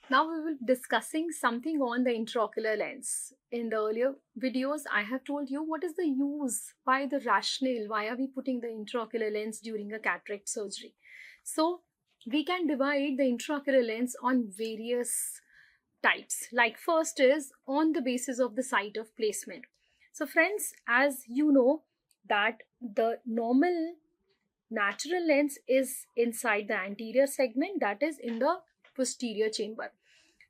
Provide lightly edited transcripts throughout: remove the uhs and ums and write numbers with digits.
Now we will be discussing something on the intraocular lens. In the earlier videos, I have told you what is the use, why the rationale, why are we putting the intraocular lens during a cataract surgery. So we can divide the intraocular lens on various types. Like first is on the basis of the site of placement. So friends, as you know that the normal natural lens is inside the anterior segment, that is in the posterior chamber.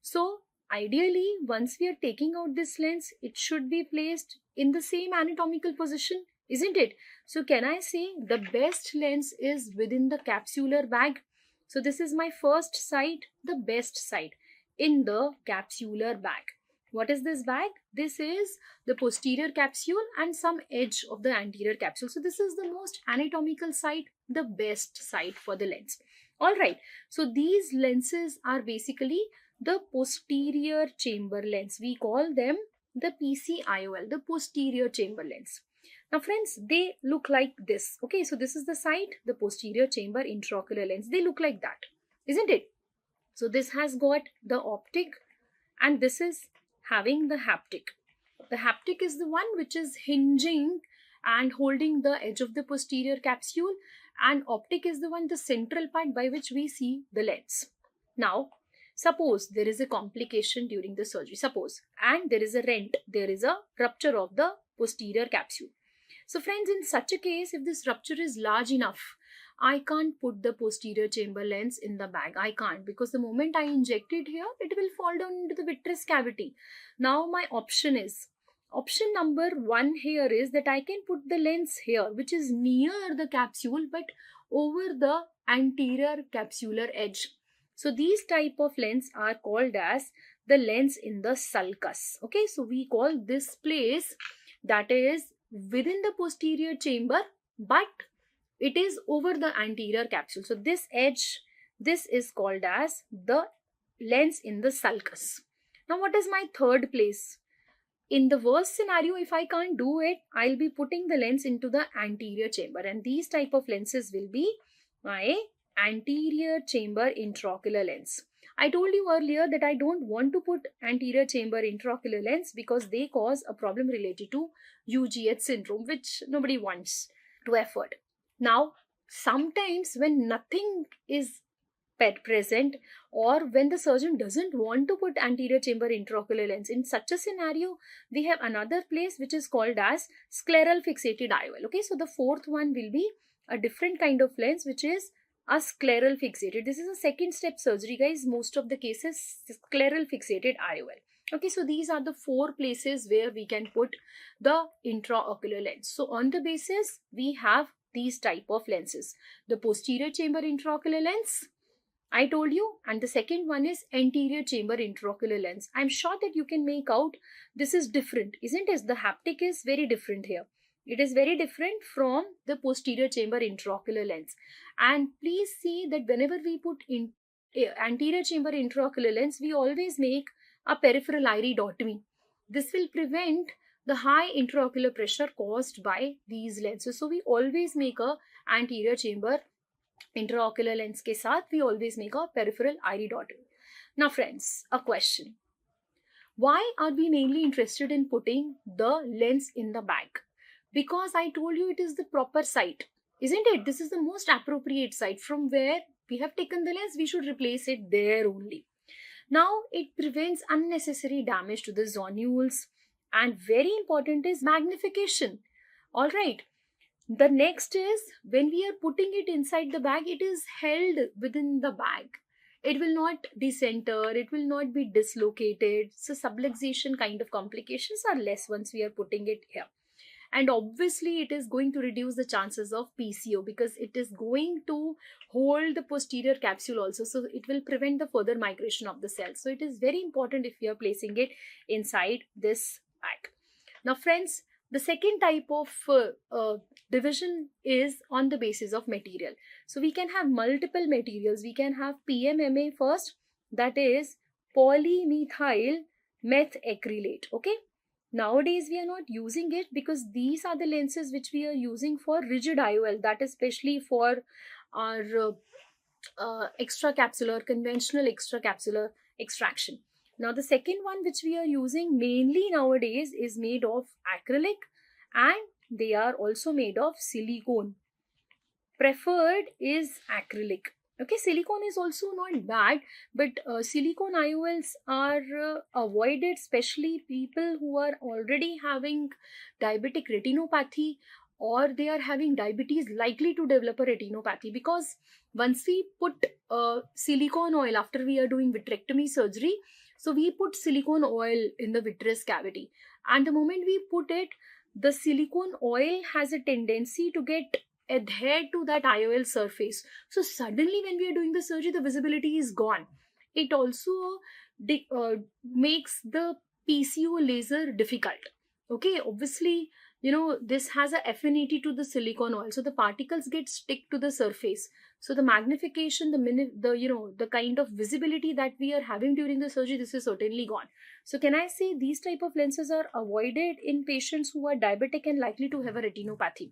So ideally, once we are taking out this lens, it should be placed in the same anatomical position, isn't it? So can I say the best lens is within the capsular bag? So this is my first site, the best site in the capsular bag. What is this bag? This is the posterior capsule and some edge of the anterior capsule. So this is the most anatomical site, the best site for the lens. All right. So these lenses are basically the posterior chamber lens. We call them the PCIOL, the posterior chamber lens. Now friends, they look like this. Okay, so this is the site, the posterior chamber intraocular lens. They look like that, isn't it? So this has got the optic and this is having the haptic. The haptic is the one which is hinging and holding the edge of the posterior capsule, and optic is the one, the central part by which we see the lens. Now, suppose there is a complication during the surgery, suppose, and there is a rent, there is a rupture of the posterior capsule. So friends, in such a case, if this rupture is large enough, I can't put the posterior chamber lens in the bag. I can't, because the moment I inject it here, it will fall down into the vitreous cavity. Now my option number one here is that I can put the lens here, which is near the capsule but over the anterior capsular edge. So these type of lens are called as the lens in the sulcus. Okay, so we call this place that is within the posterior chamber, but it is over the anterior capsule. So this edge, this is called as the lens in the sulcus. Now what is my third place? In the worst scenario, if I can't do it, I'll be putting the lens into the anterior chamber, and these type of lenses will be my anterior chamber intraocular lens. I told you earlier that I don't want to put anterior chamber intraocular lens because they cause a problem related to UGH syndrome, which nobody wants to afford. Now, sometimes when nothing is present, or when the surgeon doesn't want to put anterior chamber intraocular lens, in such a scenario we have another place which is called as scleral fixated IOL. Okay, so the fourth one will be a different kind of lens which is a scleral fixated. This is a second step surgery, guys. Most of the cases scleral fixated IOL. Okay, so these are the four places where we can put the intraocular lens. So on the basis, we have these type of lenses: the posterior chamber intraocular lens, I told you, and the second one is anterior chamber intraocular lens. I'm sure that you can make out this is different, isn't it? The haptic is very different here. It is very different from the posterior chamber intraocular lens. And please see that whenever we put in anterior chamber intraocular lens, we always make a peripheral iridotomy. This will prevent the high intraocular pressure caused by these lenses. So we always make a anterior chamber intraocular lens के साथ we always make a peripheral iridotomy. Now friends, a question. Why are we mainly interested in putting the lens in the bag? Because I told you it is the proper site, isn't it? This is the most appropriate site. From where we have taken the lens, we should replace it there only. Now it prevents unnecessary damage to the zonules, and very important is magnification. All right. The next is when we are putting it inside the bag, it is held within the bag. It will not decenter, it will not be dislocated. So subluxation kind of complications are less once we are putting it here. And obviously it is going to reduce the chances of PCO because it is going to hold the posterior capsule also. So it will prevent the further migration of the cells. So it is very important if you are placing it inside this bag. Now friends, the second type of division is on the basis of material. So we can have multiple materials. We can have PMMA first, that is polymethyl methacrylate. Okay. Nowadays we are not using it because these are the lenses which we are using for rigid IOL, that is especially for our extracapsular, conventional extracapsular extraction. Now the second one which we are using mainly nowadays is made of acrylic, and they are also made of silicone. Preferred is acrylic. Okay, silicone is also not bad, but silicone IOLs are avoided, especially people who are already having diabetic retinopathy, or they are having diabetes likely to develop a retinopathy, because once we put silicone oil after we are doing vitrectomy surgery, so we put silicone oil in the vitreous cavity, and the moment we put it, the silicone oil has a tendency to get adhered to that IOL surface. So suddenly when we are doing the surgery, the visibility is gone. It also makes the PCO laser difficult. Okay, obviously, this has an affinity to the silicone oil, so the particles get stick to the surface. So the magnification, the kind of visibility that we are having during the surgery, this is certainly gone. So can I say these type of lenses are avoided in patients who are diabetic and likely to have a retinopathy?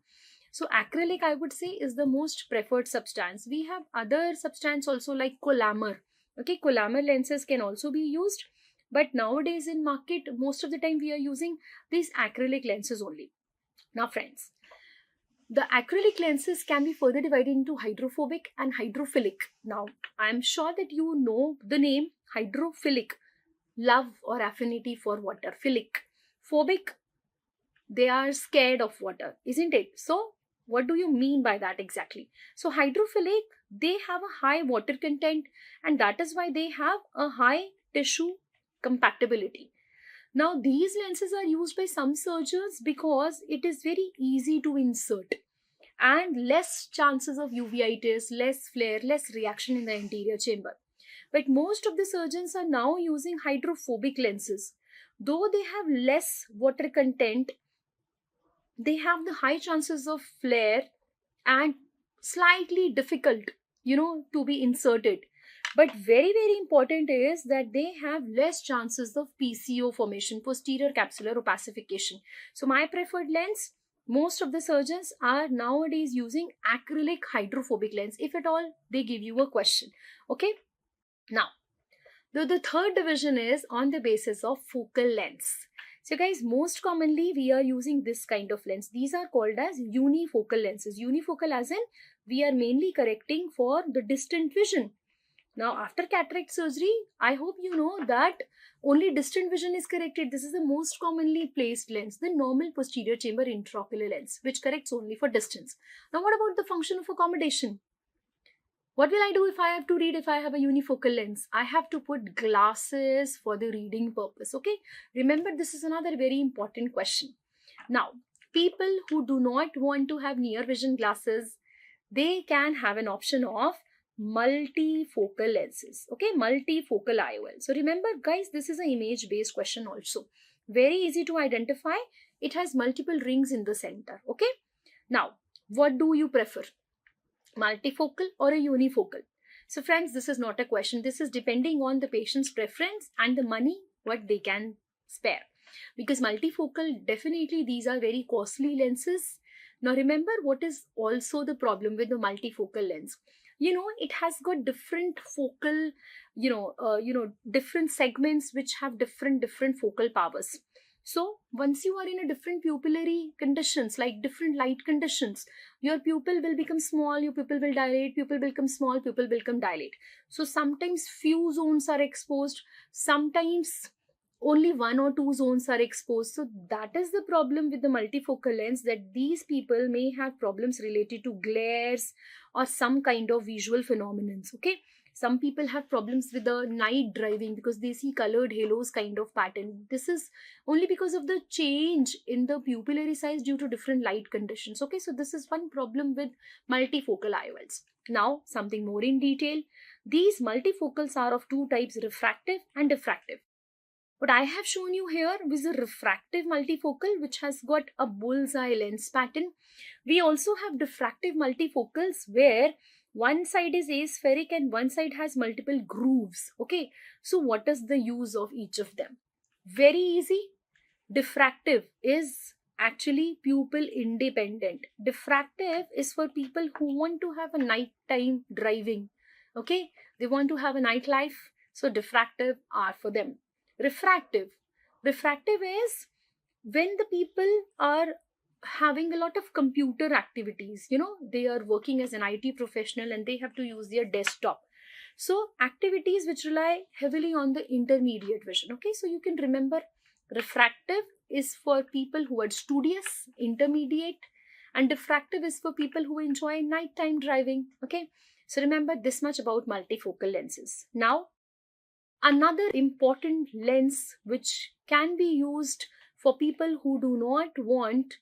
So acrylic, I would say, is the most preferred substance. We have other substance also like Collamer. Okay, Collamer lenses can also be used, but nowadays in market, most of the time we are using these acrylic lenses only. Now friends, the acrylic lenses can be further divided into hydrophobic and hydrophilic. Now, I'm sure that you know the name hydrophilic, love or affinity for water. Philic, phobic, they are scared of water, isn't it? So what do you mean by that exactly? So hydrophilic, they have a high water content, and that is why they have a high tissue compatibility. Now these lenses are used by some surgeons because it is very easy to insert and less chances of uveitis, less flare, less reaction in the anterior chamber. But most of the surgeons are now using hydrophobic lenses. Though they have less water content, they have the high chances of flare and slightly difficult, to be inserted. But very, very important is that they have less chances of PCO formation, posterior capsular opacification. So my preferred lens, most of the surgeons are nowadays using acrylic hydrophobic lens, if at all they give you a question. Okay. Now, the third division is on the basis of focal lengths. So guys, most commonly we are using this kind of lens. These are called as unifocal lenses. Unifocal as in we are mainly correcting for the distant vision. Now after cataract surgery, I hope you know that only distant vision is corrected. This is the most commonly placed lens, the normal posterior chamber intraocular lens, which corrects only for distance. Now what about the function of accommodation? What will I do if I have to read if I have a unifocal lens? I have to put glasses for the reading purpose. Okay. Remember, this is another very important question. Now, people who do not want to have near vision glasses, they can have an option of multifocal lenses. Okay. Multifocal IOL. So remember, guys, this is an image based question also. Very easy to identify. It has multiple rings in the center. Okay. Now, what do you prefer? Multifocal or a unifocal? So friends, this is not a question. This is depending on the patient's preference and the money what they can spare. Because multifocal, definitely these are very costly lenses. Now remember what is also the problem with the multifocal lens. It has got different focal, different segments which have different focal powers. So once you are in a different pupillary conditions, like different light conditions, your pupil will become small, your pupil will dilate, pupil will become small, pupil will become dilate. So sometimes few zones are exposed, sometimes only one or two zones are exposed. So that is the problem with the multifocal lens, that these people may have problems related to glares or some kind of visual phenomenon. Okay. Some people have problems with the night driving because they see colored halos kind of pattern. This is only because of the change in the pupillary size due to different light conditions. Okay, so this is one problem with multifocal IOLs. Now, something more in detail. These multifocals are of two types, refractive and diffractive. What I have shown you here is a refractive multifocal which has got a bullseye lens pattern. We also have diffractive multifocals where one side is aspheric and one side has multiple grooves. Okay, so what is the use of each of them? Very easy. Diffractive is actually pupil independent. Diffractive is for people who want to have a nighttime driving. Okay, they want to have a nightlife. So diffractive are for them. Refractive. Refractive is when the people are having a lot of computer activities. They are working as an IT professional and they have to use their desktop. So activities which rely heavily on the intermediate vision. Okay, so you can remember refractive is for people who are studious, intermediate, and diffractive is for people who enjoy nighttime driving. Okay, so remember this much about multifocal lenses. Now, another important lens which can be used for people who do not want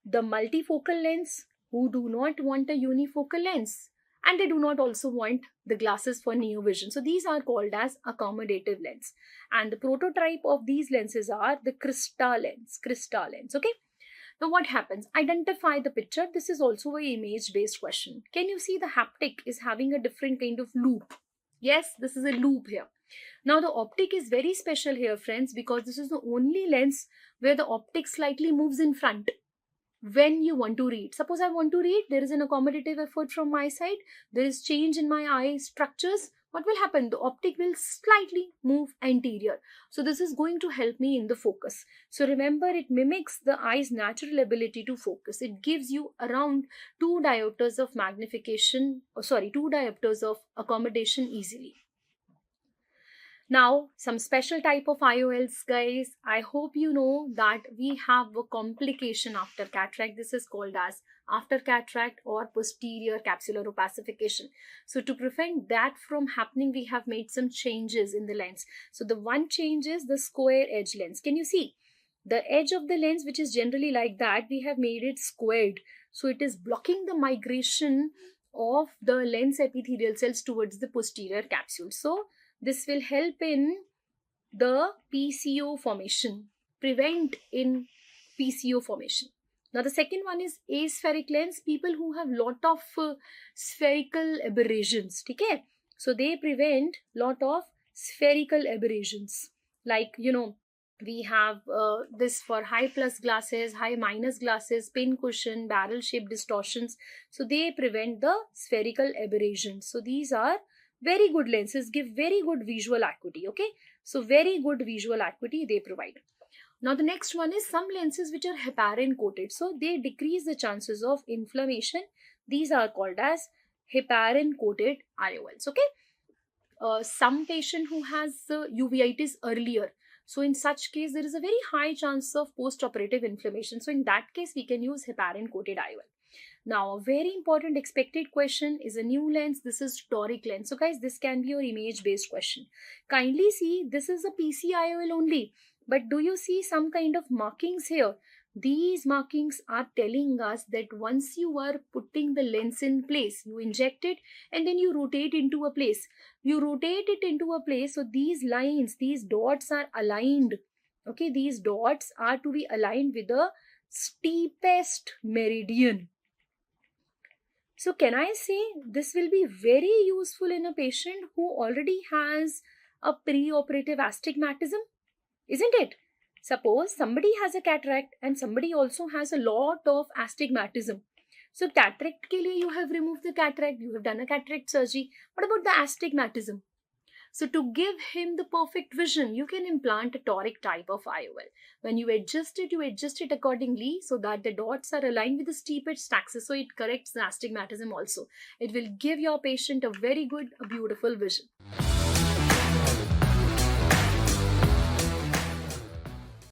the multifocal lens, who do not want a unifocal lens, and they do not also want the glasses for neo vision. So these are called as accommodative lens. And the prototype of these lenses are the Krista lens. Krista lens. Okay. Now what happens? Identify the picture. This is also a image based question. Can you see the haptic is having a different kind of loop? Yes, this is a loop here. Now the optic is very special here, friends, because this is the only lens where the optic slightly moves in front when you want to read. Suppose I want to read, there is an accommodative effort from my side, there is change in my eye structures. What will happen? The optic will slightly move anterior. So this is going to help me in the focus. So remember, it mimics the eye's natural ability to focus. It gives you around 2 diopters of magnification, 2 diopters of accommodation easily. Now, some special type of IOLs, guys. I hope you know that we have a complication after cataract. This is called as after cataract or posterior capsular opacification. So to prevent that from happening, we have made some changes in the lens. So the one change is the square edge lens. Can you see? The edge of the lens, which is generally like that, we have made it squared. So it is blocking the migration of the lens epithelial cells towards the posterior capsule. So this will help in the PCO formation, prevent in PCO formation. Now the second one is aspheric lens, people who have lot of spherical aberrations. Okay? So they prevent lot of spherical aberrations. Like, we have this for high plus glasses, high minus glasses, pin cushion, barrel shaped distortions. So they prevent the spherical aberrations. So these are very good lenses, give very good visual acuity. Okay, so very good visual acuity they provide. Now the next one is some lenses which are heparin coated, so they decrease the chances of inflammation. These are called as heparin coated IOLs. Okay, some patient who has uveitis earlier, so in such case there is a very high chance of post-operative inflammation. So in that case we can use heparin coated IOL. Now, a very important expected question is a new lens. This is toric lens. So guys, this can be your image based question. Kindly see, this is a PCIOL only. But do you see some kind of markings here? These markings are telling us that once you are putting the lens in place, you inject it and then you rotate into a place. You rotate it into a place. So these lines, these dots are aligned. Okay, these dots are to be aligned with the steepest meridian. So can I say this will be very useful in a patient who already has a preoperative astigmatism? Isn't it? Suppose somebody has a cataract and somebody also has a lot of astigmatism. So cataract ke liye you have removed the cataract, you have done a cataract surgery. What about the astigmatism? So to give him the perfect vision, you can implant a toric type of IOL. When you adjust it accordingly so that the dots are aligned with the steepest axis. So it corrects the astigmatism also. It will give your patient a very good, a beautiful vision.